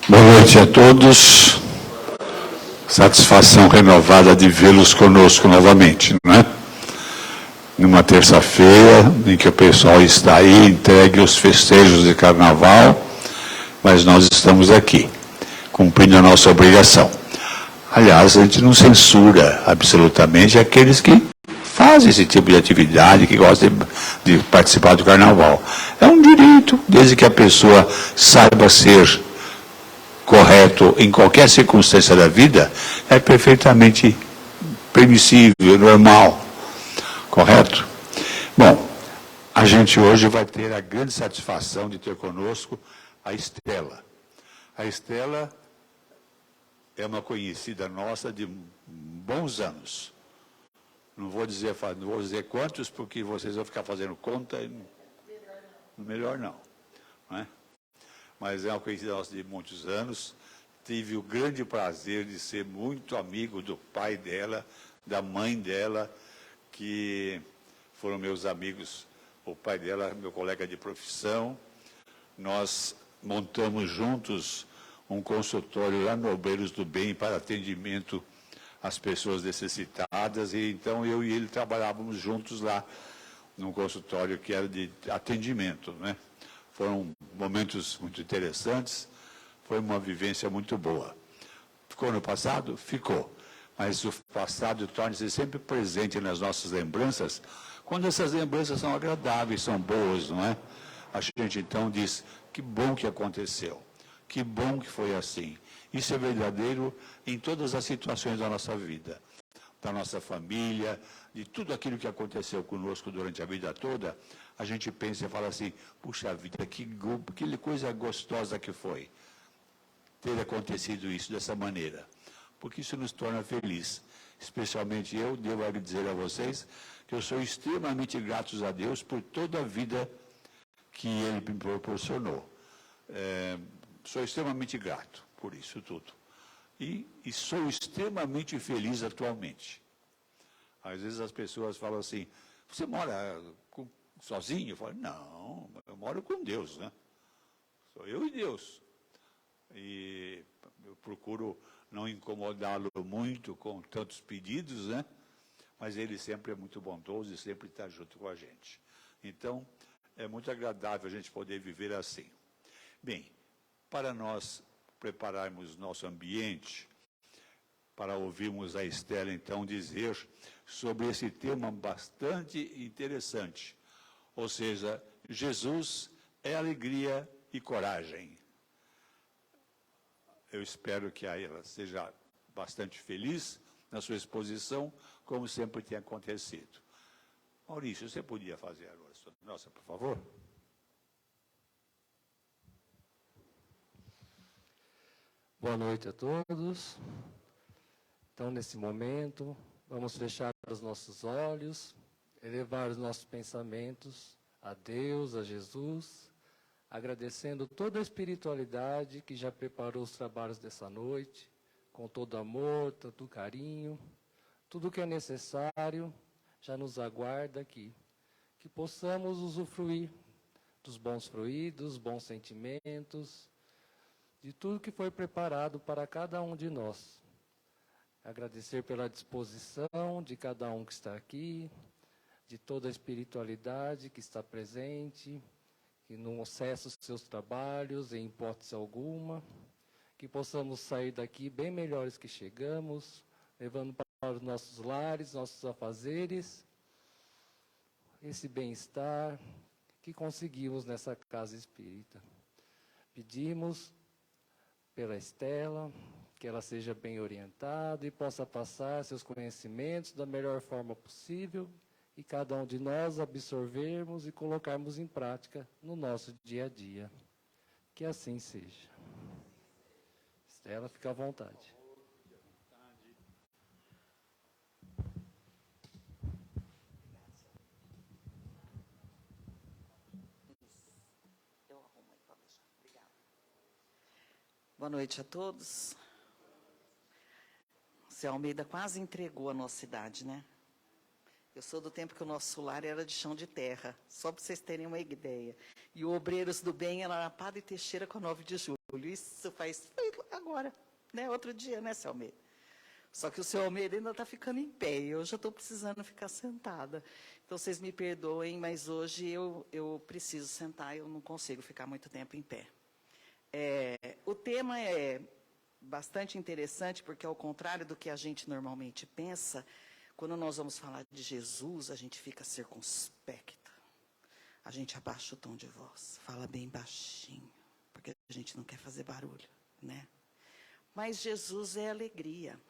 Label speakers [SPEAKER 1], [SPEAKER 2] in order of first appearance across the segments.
[SPEAKER 1] Boa noite a todos. Satisfação renovada de vê-los conosco novamente, não é? Numa terça-feira em que o pessoal está aí entregue aos festejos de carnaval, mas nós estamos aqui, cumprindo a nossa obrigação. Aliás, a gente não censura absolutamente aqueles que fazem esse tipo de atividade, que gostam de participar do carnaval. É um direito, desde que a pessoa saiba ser correto em qualquer circunstância da vida, é perfeitamente permissível, normal. Correto? Bom, a gente hoje vai ter a grande satisfação de ter conosco a Estela. A Estela é uma conhecida nossa de bons anos. Não vou dizer quantos, porque vocês vão ficar fazendo conta. Melhor não. Não é? Mas é uma conhecida nossa de muitos anos. Tive o grande prazer de ser muito amigo do pai dela, da mãe dela, que foram meus amigos. O pai dela, meu colega de profissão. Nós montamos juntos um consultório lá no Obreiros do Bem para atendimento às pessoas necessitadas. E então eu e ele trabalhávamos juntos lá, num consultório que era de atendimento, né? Foram momentos muito interessantes, foi uma vivência muito boa. Ficou no passado? Ficou. Mas o passado torna-se sempre presente nas nossas lembranças, quando essas lembranças são agradáveis, são boas, não é? A gente então diz, que bom que aconteceu, que bom que foi assim. Isso é verdadeiro em todas as situações da nossa vida, da nossa família, de tudo aquilo que aconteceu conosco durante a vida toda. A gente pensa e fala assim, puxa vida, que coisa gostosa que foi ter acontecido isso dessa maneira. Porque isso nos torna felizes. Especialmente eu, devo dizer a vocês, que eu sou extremamente grato a Deus por toda a vida que Ele me proporcionou. Sou extremamente grato por isso tudo. E sou extremamente feliz atualmente. Às vezes as pessoas falam assim, você mora sozinho? Eu falo, não, eu moro com Deus, né? Sou eu e Deus. E eu procuro não incomodá-lo muito com tantos pedidos, né? Mas ele sempre é muito bondoso e sempre está junto com a gente. Então, é muito agradável a gente poder viver assim. Bem, para nós prepararmos nosso ambiente, para ouvirmos a Estela, então, dizer sobre esse tema bastante interessante. Ou seja, Jesus é alegria e coragem. Eu espero que ela seja bastante feliz na sua exposição, como sempre tem acontecido. Maurício, você podia fazer a oração nossa, por favor?
[SPEAKER 2] Boa noite a todos. Então, nesse momento, vamos fechar os nossos olhos, elevar os nossos pensamentos a Deus, a Jesus, agradecendo toda a espiritualidade que já preparou os trabalhos dessa noite, com todo amor, tanto carinho, tudo que é necessário já nos aguarda aqui. Que possamos usufruir dos bons fluidos, bons sentimentos, de tudo que foi preparado para cada um de nós. Agradecer pela disposição de cada um que está aqui, de toda a espiritualidade que está presente, que não cessa os seus trabalhos em hipótese alguma, que possamos sair daqui bem melhores que chegamos, levando para os nossos lares, nossos afazeres, esse bem-estar que conseguimos nessa casa espírita. Pedimos pela Estela, que ela seja bem orientada e possa passar seus conhecimentos da melhor forma possível e cada um de nós absorvermos e colocarmos em prática no nosso dia a dia. Que assim seja. Estela, fica à vontade.
[SPEAKER 3] Boa noite a todos. O Zé Almeida quase entregou a nossa cidade, né? Eu sou do tempo que o nosso lar era de chão de terra, só para vocês terem uma ideia. E o Obreiros do Bem era na Padre Teixeira com a 9 de julho. Isso foi agora, né? Outro dia, né, seu Almeida? Só que o seu Almeida ainda está ficando em pé, e eu já estou precisando ficar sentada. Então, vocês me perdoem, mas hoje eu preciso sentar, eu não consigo ficar muito tempo em pé. O tema é bastante interessante, porque ao contrário do que a gente normalmente pensa, quando nós vamos falar de Jesus, a gente fica circunspecta. A gente abaixa o tom de voz, fala bem baixinho, porque a gente não quer fazer barulho, né? Mas Jesus é alegria.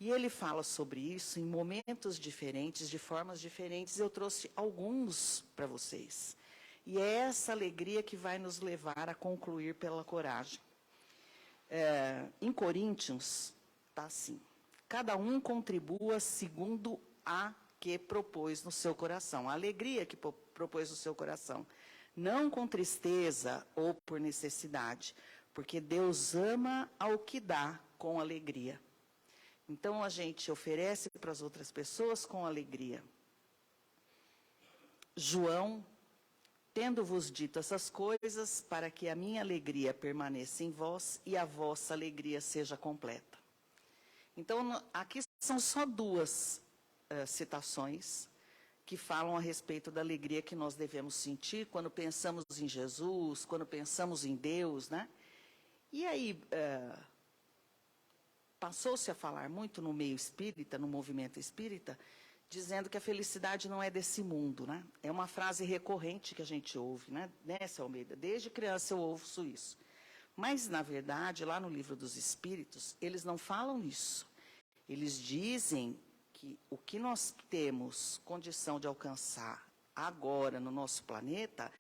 [SPEAKER 3] E ele fala sobre isso em momentos diferentes, de formas diferentes. Eu trouxe alguns para vocês. E é essa alegria que vai nos levar a concluir pela coragem. Em Coríntios, está assim: cada um contribua segundo a que propôs no seu coração. A alegria que propôs no seu coração. Não com tristeza ou por necessidade, porque Deus ama ao que dá com alegria. Então, a gente oferece para as outras pessoas com alegria. João, tendo-vos dito essas coisas, para que a minha alegria permaneça em vós e a vossa alegria seja completa. Então, aqui são só duas citações que falam a respeito da alegria que nós devemos sentir quando pensamos em Jesus, quando pensamos em Deus, né? E aí, passou-se a falar muito no meio espírita, no movimento espírita, dizendo que a felicidade não é desse mundo, né? É uma frase recorrente que a gente ouve, né, Seu Almeida? Desde criança eu ouço isso. Mas, na verdade, lá no Livro dos Espíritos, eles não falam isso. Eles dizem que o que nós temos condição de alcançar agora no nosso planeta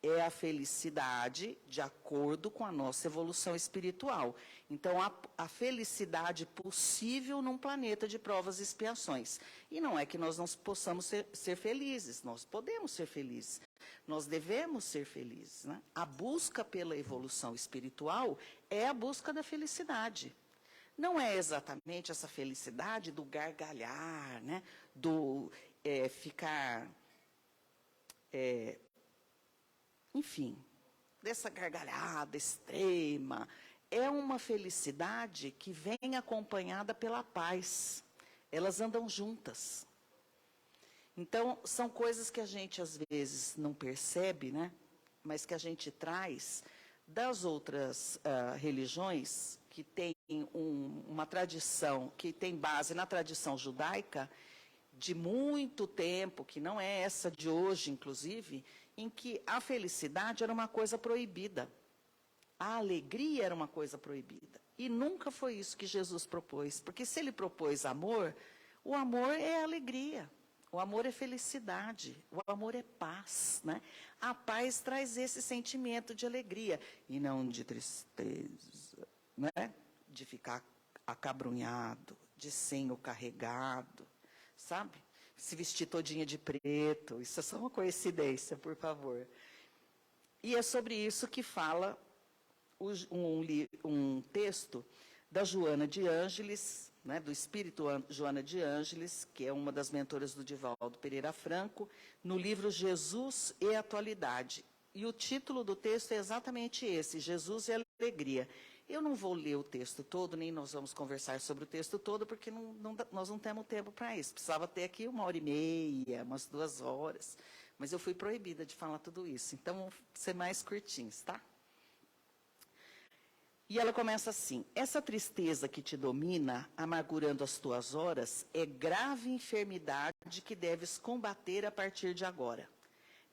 [SPEAKER 3] é a felicidade de acordo com a nossa evolução espiritual. Então, a felicidade possível num planeta de provas e expiações. E não é que nós não possamos ser felizes, nós podemos ser felizes. Nós devemos ser felizes, né? A busca pela evolução espiritual é a busca da felicidade. Não é exatamente essa felicidade do gargalhar, né? Do ficar... enfim, dessa gargalhada extrema. É uma felicidade que vem acompanhada pela paz. Elas andam juntas. Então, são coisas que a gente, às vezes, não percebe, né? Mas que a gente traz das outras religiões, que tem uma tradição, que tem base na tradição judaica, de muito tempo, que não é essa de hoje, inclusive, em que a felicidade era uma coisa proibida. A alegria era uma coisa proibida. E nunca foi isso que Jesus propôs. Porque se ele propôs amor, o amor é alegria. O amor é felicidade. O amor é paz, né? A paz traz esse sentimento de alegria. E não de tristeza, né? De ficar acabrunhado, de senho carregado, sabe? Se vestir todinha de preto, isso é só uma coincidência, por favor. E é sobre isso que fala um texto da Joana de Ângeles, né, do Espírito Joana de Ângeles, que é uma das mentoras do Divaldo Pereira Franco, no livro Jesus e Atualidade. E o título do texto é exatamente esse, Jesus e Alegria. Eu não vou ler o texto todo, nem nós vamos conversar sobre o texto todo, porque nós não temos tempo para isso. Precisava ter aqui 1h30, umas 2 horas. Mas eu fui proibida de falar tudo isso. Então, vamos ser mais curtinhos, tá? E ela começa assim: essa tristeza que te domina, amargurando as tuas horas, é grave enfermidade que deves combater a partir de agora.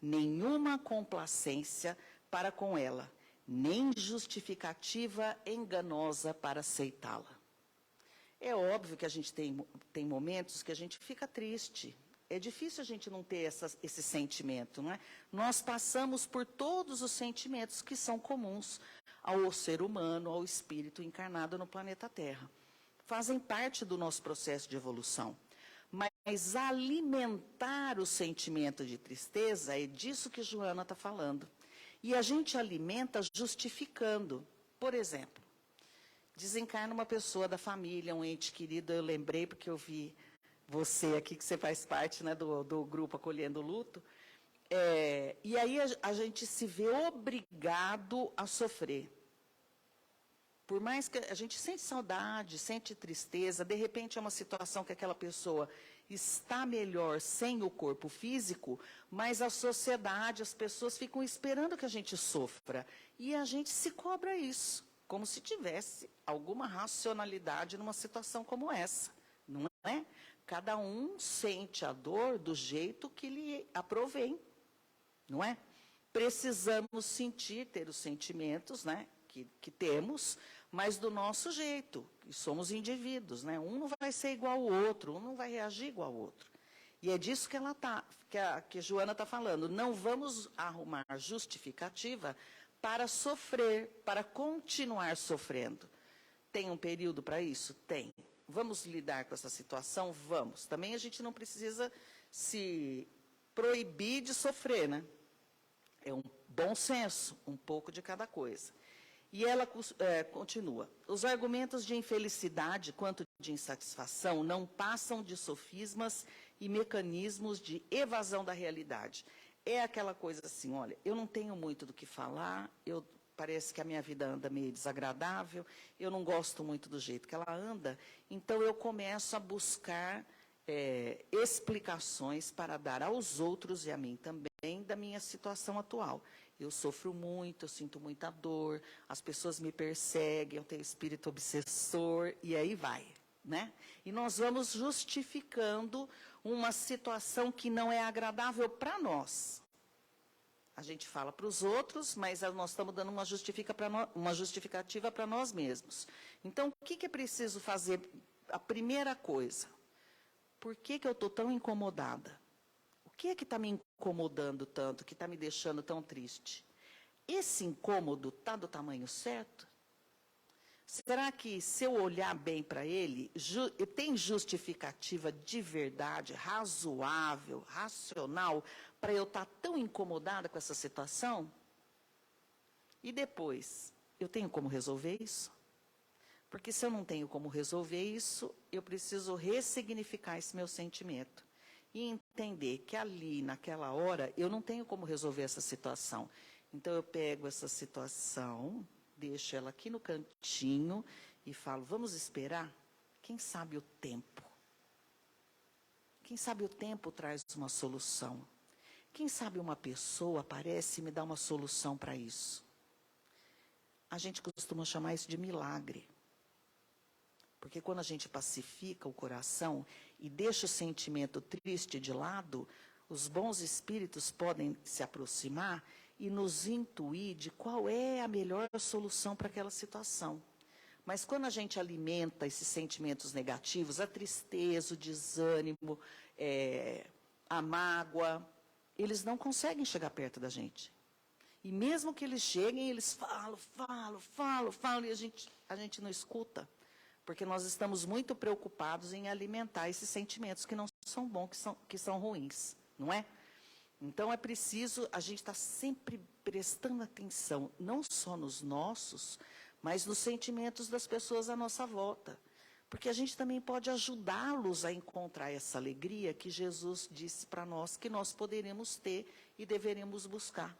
[SPEAKER 3] Nenhuma complacência para com ela, nem justificativa enganosa para aceitá-la. É óbvio que a gente tem momentos que a gente fica triste. É difícil a gente não ter esse sentimento, não é? Nós passamos por todos os sentimentos que são comuns ao ser humano, ao espírito encarnado no planeta Terra. Fazem parte do nosso processo de evolução. Mas alimentar o sentimento de tristeza, é disso que Joana está falando. E a gente alimenta justificando. Por exemplo, desencarna uma pessoa da família, um ente querido, eu lembrei porque eu vi você aqui, que você faz parte, né, do grupo Acolhendo o Luto, e aí a gente se vê obrigado a sofrer. Por mais que a gente sente saudade, sente tristeza, de repente é uma situação que aquela pessoa está melhor sem o corpo físico, mas a sociedade, as pessoas ficam esperando que a gente sofra. E a gente se cobra isso, como se tivesse alguma racionalidade numa situação como essa, não é? Cada um sente a dor do jeito que lhe aprovém, não é? Precisamos sentir, ter os sentimentos, né, que temos, mas do nosso jeito, e somos indivíduos, né? Um não vai ser igual ao outro, um não vai reagir igual ao outro. E é disso que que a Joana está falando. Não vamos arrumar justificativa para sofrer, para continuar sofrendo. Tem um período para isso? Tem. Vamos lidar com essa situação? Vamos. Também a gente não precisa se proibir de sofrer, né? É um bom senso, um pouco de cada coisa. E ela continua. Os argumentos de infelicidade quanto de insatisfação não passam de sofismas e mecanismos de evasão da realidade. É aquela coisa assim, olha, eu não tenho muito do que falar, parece que a minha vida anda meio desagradável, eu não gosto muito do jeito que ela anda, então eu começo a buscar explicações para dar aos outros e a mim também da minha situação atual. Eu sofro muito, eu sinto muita dor, as pessoas me perseguem, eu tenho espírito obsessor, e aí vai, né? E nós vamos justificando uma situação que não é agradável para nós. A gente fala para os outros, mas nós estamos dando uma justificativa para nós mesmos. Então, o que é preciso fazer? A primeira coisa, por que eu estou tão incomodada? O que é que está me incomodando tanto, que está me deixando tão triste? Esse incômodo está do tamanho certo? Será que, se eu olhar bem para ele, tem justificativa de verdade, razoável, racional, para eu estar tão incomodada com essa situação? E depois, eu tenho como resolver isso? Porque se eu não tenho como resolver isso, eu preciso ressignificar esse meu sentimento. E entender que ali, naquela hora, eu não tenho como resolver essa situação. Então, eu pego essa situação, deixo ela aqui no cantinho e falo, vamos esperar? Quem sabe o tempo? Quem sabe o tempo traz uma solução? Quem sabe uma pessoa aparece e me dá uma solução para isso? A gente costuma chamar isso de milagre. Porque quando a gente pacifica o coração e deixa o sentimento triste de lado, os bons espíritos podem se aproximar e nos intuir de qual é a melhor solução para aquela situação. Mas quando a gente alimenta esses sentimentos negativos, a tristeza, o desânimo, a mágoa, eles não conseguem chegar perto da gente. E mesmo que eles cheguem, eles falam, e a gente não escuta. Porque nós estamos muito preocupados em alimentar esses sentimentos que não são bons, que são ruins, não é? Então, é preciso a gente estar sempre prestando atenção, não só nos nossos, mas nos sentimentos das pessoas à nossa volta. Porque a gente também pode ajudá-los a encontrar essa alegria que Jesus disse para nós que nós poderemos ter e deveremos buscar.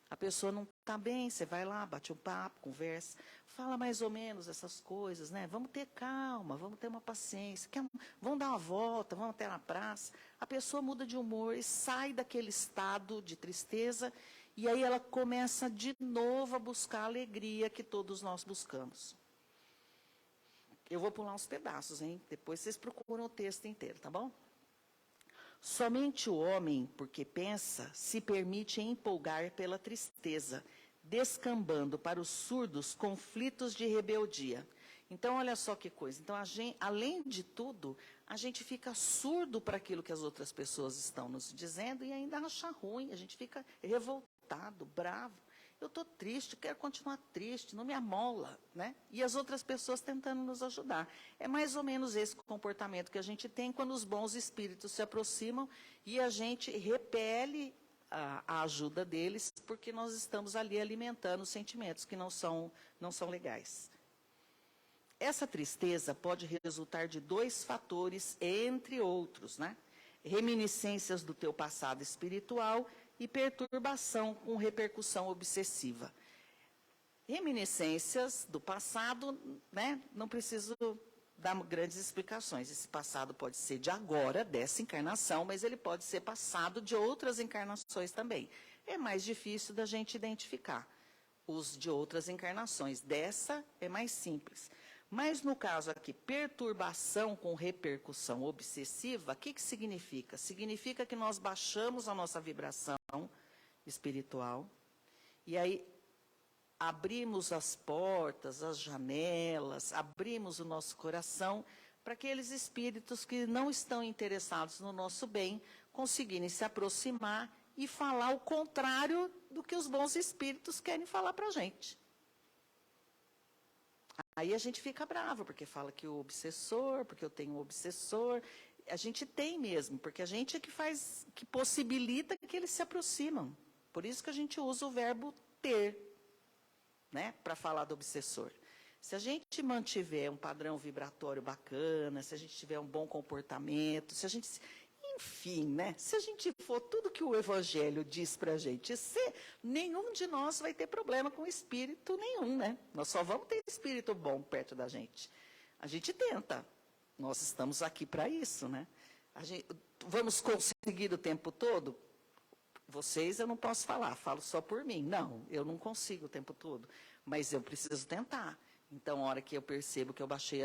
[SPEAKER 3] A pessoa não está bem, você vai lá, bate um papo, conversa, fala mais ou menos essas coisas, né? Vamos ter calma, vamos ter uma paciência, vamos dar uma volta, vamos até na praça. A pessoa muda de humor e sai daquele estado de tristeza e aí ela começa de novo a buscar a alegria que todos nós buscamos. Eu vou pular uns pedaços, hein? Depois vocês procuram o texto inteiro, tá bom? Somente o homem, porque pensa, se permite empolgar pela tristeza, descambando para os surdos conflitos de rebeldia. Então, olha só que coisa. Então, além de tudo, a gente fica surdo para aquilo que as outras pessoas estão nos dizendo e ainda acha ruim. A gente fica revoltado, bravo. Eu estou triste, quero continuar triste, não me amola, né? E as outras pessoas tentando nos ajudar. É mais ou menos esse comportamento que a gente tem quando os bons espíritos se aproximam e a gente repele a ajuda deles, porque nós estamos ali alimentando sentimentos que não são legais. Essa tristeza pode resultar de 2 fatores, entre outros, né? Reminiscências do teu passado espiritual e perturbação com repercussão obsessiva. Reminiscências do passado, né? Não preciso dar grandes explicações. Esse passado pode ser de agora, dessa encarnação, mas ele pode ser passado de outras encarnações também. É mais difícil da gente identificar os de outras encarnações. Dessa é mais simples. Mas no caso aqui, perturbação com repercussão obsessiva, o que significa? Significa que nós baixamos a nossa vibração espiritual e aí abrimos as portas, as janelas, abrimos o nosso coração para aqueles espíritos que não estão interessados no nosso bem conseguirem se aproximar e falar o contrário do que os bons espíritos querem falar para a gente. Aí a gente fica bravo, porque fala que o obsessor, porque eu tenho um obsessor. A gente tem mesmo, porque a gente é que possibilita que eles se aproximam. Por isso que a gente usa o verbo ter, né, para falar do obsessor. Se a gente mantiver um padrão vibratório bacana, se a gente tiver um bom comportamento, se a gente... Enfim, né? Se a gente for tudo que o Evangelho diz para a gente ser, nenhum de nós vai ter problema com espírito nenhum, né? Nós só vamos ter espírito bom perto da gente. A gente tenta. Nós estamos aqui para isso, né? Vamos conseguir o tempo todo? Vocês eu não posso falar, falo só por mim. Não, eu não consigo o tempo todo, mas eu preciso tentar. Então, a hora que eu percebo que eu baixei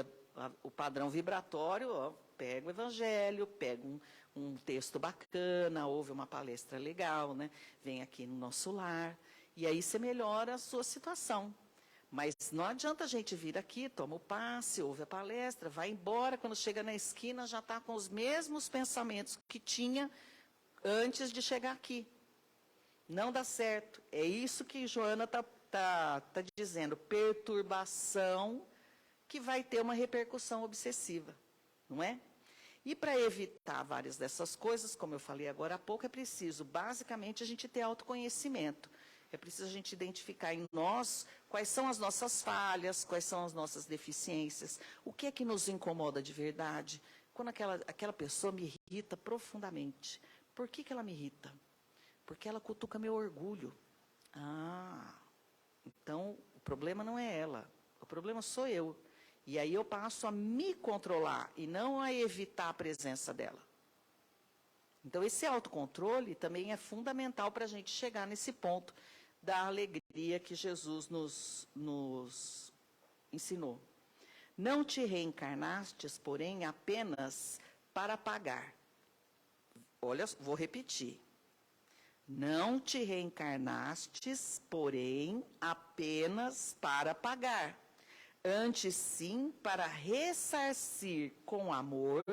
[SPEAKER 3] o padrão vibratório, ó, pego o Evangelho, pego um texto bacana, ouve uma palestra legal, né? Vem aqui no nosso lar, e aí você melhora a sua situação. Mas não adianta a gente vir aqui, toma o passe, ouve a palestra, vai embora, quando chega na esquina já está com os mesmos pensamentos que tinha antes de chegar aqui. Não dá certo. É isso que Joana tá dizendo, perturbação que vai ter uma repercussão obsessiva, não é? E para evitar várias dessas coisas, como eu falei agora há pouco, é preciso, basicamente, a gente ter autoconhecimento. É preciso a gente identificar em nós quais são as nossas falhas, quais são as nossas deficiências, o que é que nos incomoda de verdade. Quando aquela pessoa me irrita profundamente. Por que ela me irrita? Porque ela cutuca meu orgulho. Ah, então o problema não é ela, o problema sou eu. E aí eu passo a me controlar e não a evitar a presença dela. Então, esse autocontrole também é fundamental para a gente chegar nesse ponto da alegria que Jesus nos ensinou. Não te reencarnastes, porém, apenas para pagar. Olha, vou repetir. Não te reencarnastes, porém, apenas para pagar. Antes, sim, para ressarcir com amor,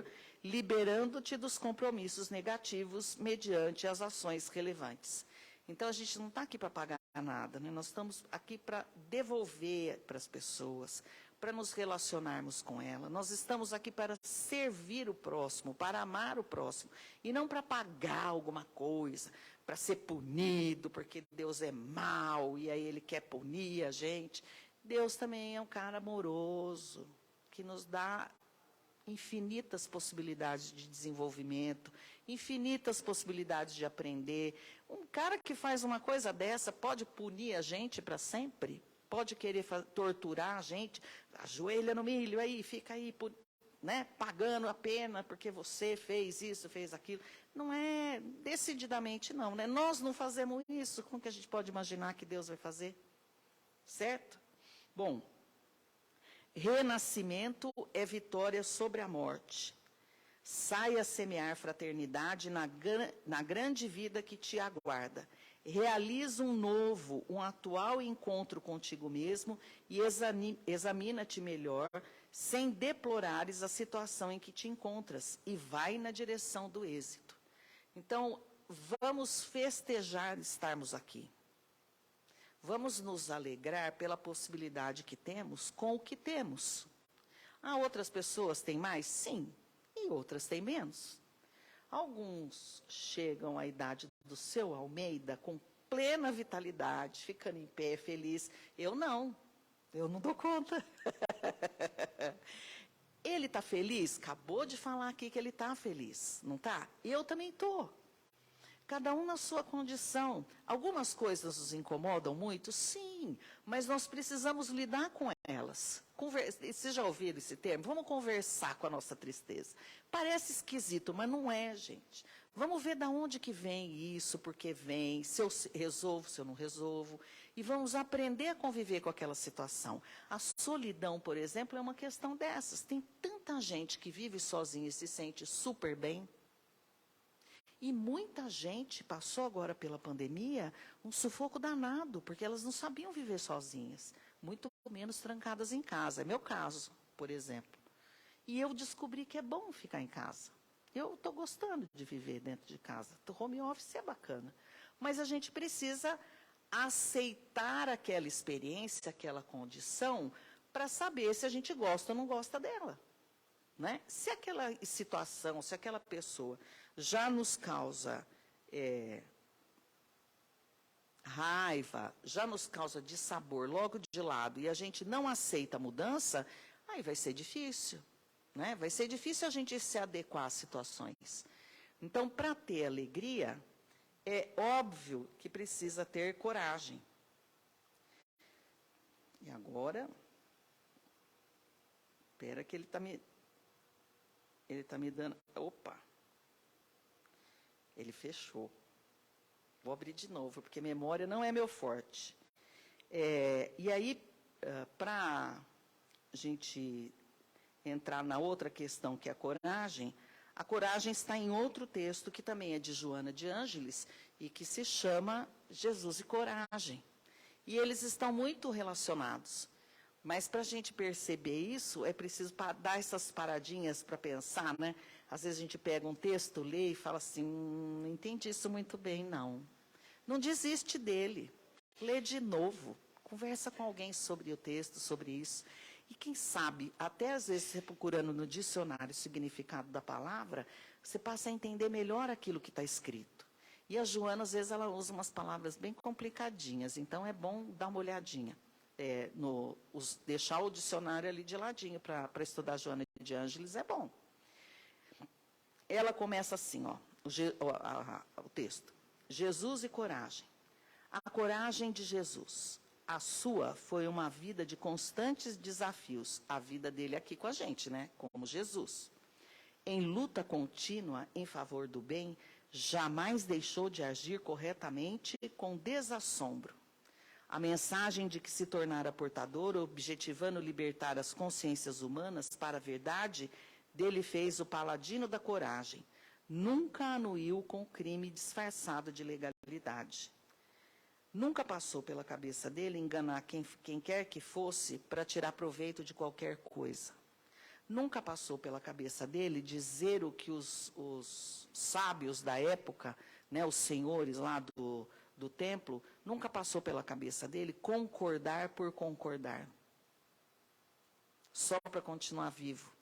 [SPEAKER 3] liberando-te dos compromissos negativos mediante as ações relevantes. Então, a gente não está aqui para pagar nada, né? Nós estamos aqui para devolver para as pessoas, para nos relacionarmos com ela. Nós estamos aqui para servir o próximo, para amar o próximo, e não para pagar alguma coisa, para ser punido, porque Deus é mau, e aí Ele quer punir a gente. Deus também é um cara amoroso, que nos dá infinitas possibilidades de desenvolvimento, infinitas possibilidades de aprender. Um cara que faz uma coisa dessa pode punir a gente para sempre? Pode querer torturar a gente? Ajoelha no milho aí, fica aí, né, pagando a pena porque você fez isso, fez aquilo. Não é decididamente não, né? Nós não fazemos isso, como que a gente pode imaginar que Deus vai fazer? Certo? Bom, renascimento é vitória sobre a morte. Saia a semear fraternidade na grande vida que te aguarda. Realiza um atual encontro contigo mesmo e examina-te melhor, sem deplorares a situação em que te encontras, e vai na direção do êxito. Então, vamos festejar estarmos aqui. Vamos nos alegrar pela possibilidade que temos com o que temos. Ah, outras pessoas têm mais? Sim. E outras têm menos. Alguns chegam à idade do seu Almeida com plena vitalidade, ficando em pé, feliz. Eu não dou conta. Ele está feliz? Acabou de falar aqui que ele está feliz, não está? Eu também estou. Cada um na sua condição. Algumas coisas nos incomodam muito? Sim, mas nós precisamos lidar com elas. Vocês já ouviram esse termo? Vamos conversar com a nossa tristeza. Parece esquisito, mas não é, gente. Vamos ver de onde que vem isso, por que vem, se eu resolvo, se eu não resolvo. E vamos aprender a conviver com aquela situação. A solidão, por exemplo, é uma questão dessas. Tem tanta gente que vive sozinha e se sente super bem. E muita gente passou agora pela pandemia um sufoco danado, porque elas não sabiam viver sozinhas, muito menos trancadas em casa. É meu caso, por exemplo. E eu descobri que é bom ficar em casa. Eu estou gostando de viver dentro de casa. O home office é bacana. Mas a gente precisa aceitar aquela experiência, aquela condição, para saber se a gente gosta ou não gosta dela. Né? Se aquela situação, se aquela pessoa já nos causa raiva, já nos causa dissabor logo de lado, e a gente não aceita a mudança, aí vai ser difícil. Né? Vai ser difícil a gente se adequar às situações. Então, para ter alegria, é óbvio que precisa ter coragem. E agora, espera que ele está me dando... Opa! Ele fechou. Vou abrir de novo, porque memória não é meu forte. E aí, para a gente entrar na outra questão, que é a coragem está em outro texto, que também é de Joana de Ângeles, e que se chama Jesus e Coragem. E eles estão muito relacionados. Mas, para a gente perceber isso, é preciso dar essas paradinhas para pensar, né? Às vezes a gente pega um texto, lê e fala assim, não entendi isso muito bem, não. Não desiste dele. Lê de novo. Conversa com alguém sobre o texto, sobre isso. E quem sabe, até às vezes você procurando no dicionário o significado da palavra, você passa a entender melhor aquilo que está escrito. E a Joana, às vezes, ela usa umas palavras bem complicadinhas, então é bom dar uma olhadinha. Deixar o dicionário ali de ladinho para estudar Joana de Ângeles é bom. Ela começa assim, o texto. Jesus e coragem. A coragem de Jesus. A sua foi uma vida de constantes desafios. A vida dele aqui com a gente, né? Como Jesus. Em luta contínua em favor do bem, jamais deixou de agir corretamente com desassombro. A mensagem de que se tornara portador, objetivando libertar as consciências humanas para a verdade, dele fez o paladino da coragem. Nunca anuiu com crime disfarçado de legalidade. Nunca passou pela cabeça dele enganar quem quer que fosse para tirar proveito de qualquer coisa. Nunca passou pela cabeça dele dizer o que os sábios da época, né, os senhores lá do templo, nunca passou pela cabeça dele concordar por concordar. Só para continuar vivo.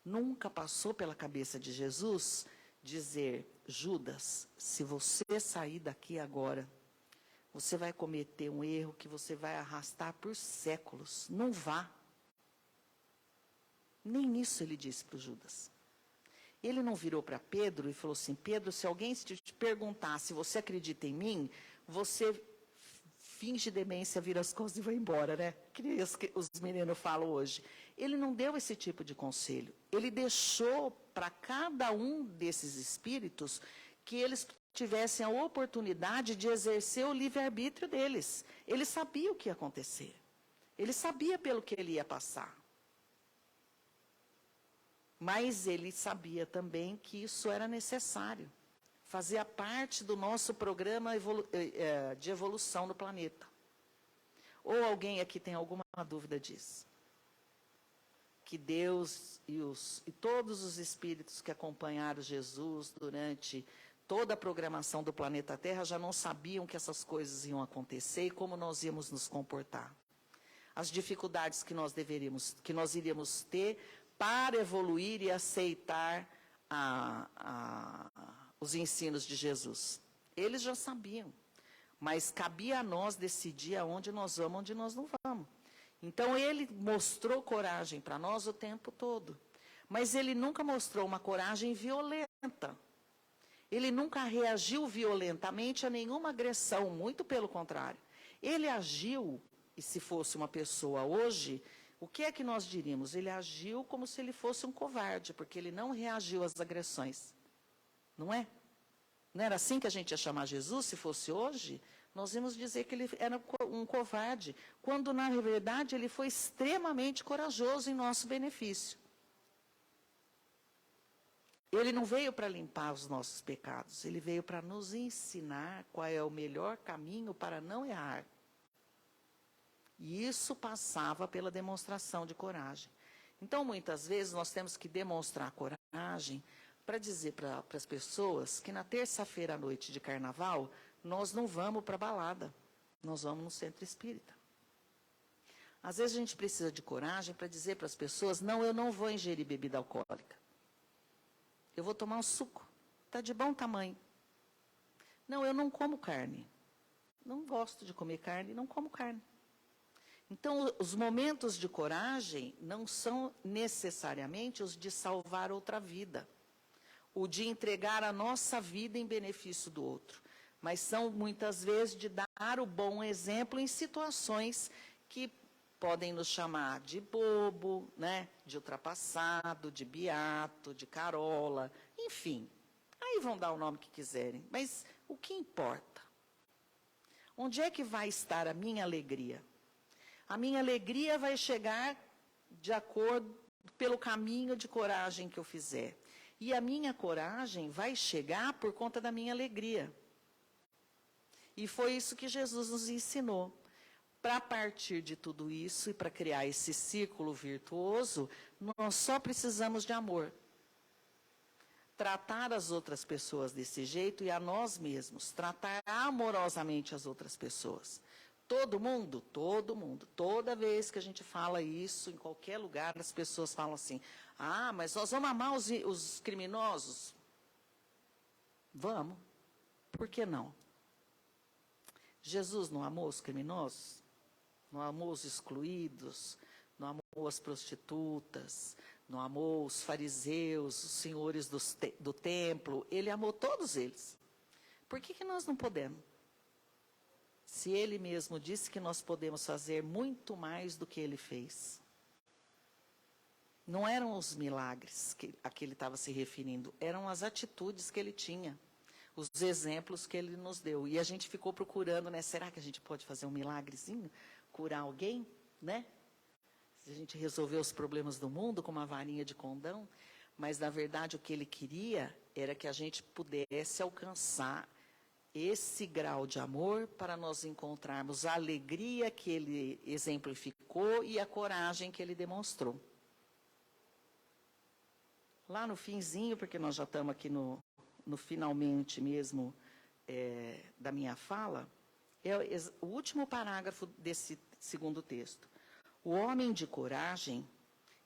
[SPEAKER 3] Nunca passou pela cabeça de Jesus dizer, Judas, se você sair daqui agora, você vai cometer um erro que você vai arrastar por séculos. Não vá. Nem isso ele disse para o Judas. Ele não virou para Pedro e falou assim, Pedro, se alguém te perguntar se você acredita em mim, você finge demência, vira as costas e vai embora, né? Que os meninos falam hoje. Ele não deu esse tipo de conselho. Ele deixou para cada um desses espíritos que eles tivessem a oportunidade de exercer o livre-arbítrio deles. Ele sabia o que ia acontecer. Ele sabia pelo que ele ia passar. Mas ele sabia também que isso era necessário. Fazia parte do nosso programa de evolução do planeta. Ou alguém aqui tem alguma dúvida disso? Que Deus e todos os espíritos que acompanharam Jesus durante toda a programação do planeta Terra já não sabiam que essas coisas iam acontecer e como nós íamos nos comportar. As dificuldades que nós iríamos ter para evoluir e aceitar os ensinos de Jesus. Eles já sabiam, mas cabia a nós decidir aonde nós vamos, onde nós não vamos. Então, ele mostrou coragem para nós o tempo todo, mas ele nunca mostrou uma coragem violenta. Ele nunca reagiu violentamente a nenhuma agressão, muito pelo contrário. Ele agiu, e se fosse uma pessoa hoje, o que é que nós diríamos? Ele agiu como se ele fosse um covarde, porque ele não reagiu às agressões. Não é? Não era assim que a gente ia chamar Jesus, se fosse hoje? Nós íamos dizer que ele era um covarde, quando, na verdade, ele foi extremamente corajoso em nosso benefício. Ele não veio para limpar os nossos pecados, ele veio para nos ensinar qual é o melhor caminho para não errar. E isso passava pela demonstração de coragem. Então, muitas vezes, nós temos que demonstrar coragem para dizer para as pessoas que na terça-feira à noite de carnaval, nós não vamos para a balada, nós vamos no centro espírita. Às vezes, a gente precisa de coragem para dizer para as pessoas, não, eu não vou ingerir bebida alcoólica. Eu vou tomar um suco, está de bom tamanho. Não, eu não como carne. Não gosto de comer carne, não como carne. Então, os momentos de coragem não são necessariamente os de salvar outra vida, o de entregar a nossa vida em benefício do outro, mas são muitas vezes de dar o bom exemplo em situações que podem nos chamar de bobo, né, de ultrapassado, de beato, de carola, enfim. Aí vão dar o nome que quiserem, mas o que importa? Onde é que vai estar a minha alegria? A minha alegria vai chegar de acordo pelo caminho de coragem que eu fizer. E a minha coragem vai chegar por conta da minha alegria. E foi isso que Jesus nos ensinou. Para partir de tudo isso e para criar esse círculo virtuoso, nós só precisamos de amor. Tratar as outras pessoas desse jeito e a nós mesmos. Tratar amorosamente as outras pessoas. Todo mundo, toda vez que a gente fala isso, em qualquer lugar, as pessoas falam assim, ah, mas nós vamos amar os criminosos? Vamos. Por que não? Jesus não amou os criminosos? Não amou os excluídos? Não amou as prostitutas? Não amou os fariseus, os senhores do templo? Ele amou todos eles. Por que nós não podemos? Se ele mesmo disse que nós podemos fazer muito mais do que ele fez. Não eram os milagres a que ele estava se referindo, eram as atitudes que ele tinha, os exemplos que ele nos deu. E a gente ficou procurando, né? Será que a gente pode fazer um milagrezinho? Curar alguém, né? Se a gente resolver os problemas do mundo com uma varinha de condão. Mas, na verdade, o que ele queria era que a gente pudesse alcançar esse grau de amor para nós encontrarmos a alegria que ele exemplificou e a coragem que ele demonstrou. Lá no finzinho, porque nós já estamos aqui no finalmente mesmo da minha fala, é o último parágrafo desse segundo texto. O homem de coragem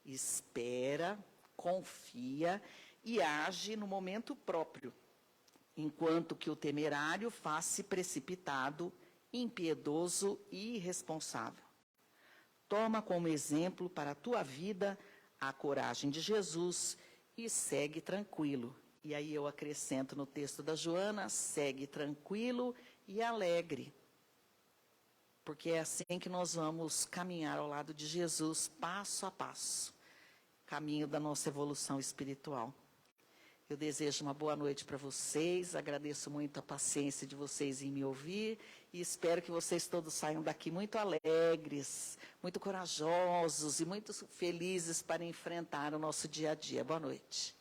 [SPEAKER 3] espera, confia e age no momento próprio, enquanto que o temerário faz-se precipitado, impiedoso e irresponsável. Toma como exemplo para a tua vida a coragem de Jesus e segue tranquilo. E aí eu acrescento no texto da Joana, segue tranquilo e alegre. Porque é assim que nós vamos caminhar ao lado de Jesus, passo a passo. Caminho da nossa evolução espiritual. Eu desejo uma boa noite para vocês, agradeço muito a paciência de vocês em me ouvir e espero que vocês todos saiam daqui muito alegres, muito corajosos e muito felizes para enfrentar o nosso dia a dia. Boa noite.